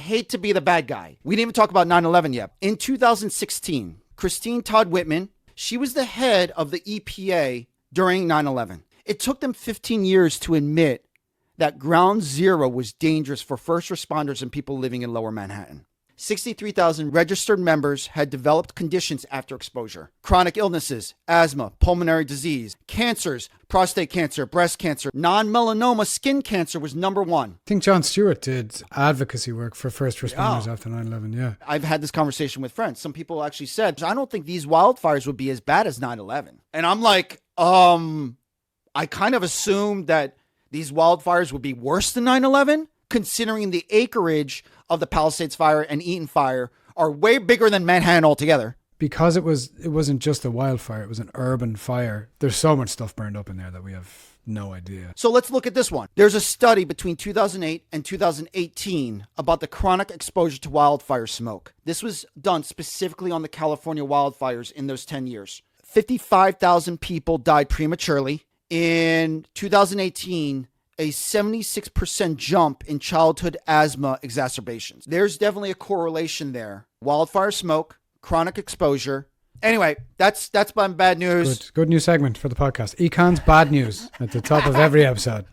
hate to be the bad guy. We didn't even talk about 9/11 yet. In 2016, Christine Todd Whitman, she was the head of the EPA during 9/11. It took them 15 years to admit that ground zero was dangerous for first responders and people living in lower Manhattan. 63,000 registered members had developed conditions after exposure. Chronic illnesses, asthma, pulmonary disease, cancers, prostate cancer, breast cancer, non-melanoma skin cancer was number one. I think Jon Stewart did advocacy work for first responders after 9/11, yeah. I've had this conversation with friends. Some people actually said, I don't think these wildfires would be as bad as 9/11. And I'm like, I kind of assumed that these wildfires would be worse than 9/11, considering the acreage of the Palisades fire and Eaton fire are way bigger than Manhattan altogether. Because it wasn't just a wildfire, it was an urban fire. There's so much stuff burned up in there that we have no idea. So let's look at this one. There's a study between 2008 and 2018 about the chronic exposure to wildfire smoke. This was done specifically on the California wildfires in those 10 years. 55,000 people died prematurely. In 2018, a 76% jump in childhood asthma exacerbations. There's definitely a correlation there. Wildfire smoke, chronic exposure. Anyway, that's my bad news. Good new segment for the podcast. Econ's bad news at the top of every episode.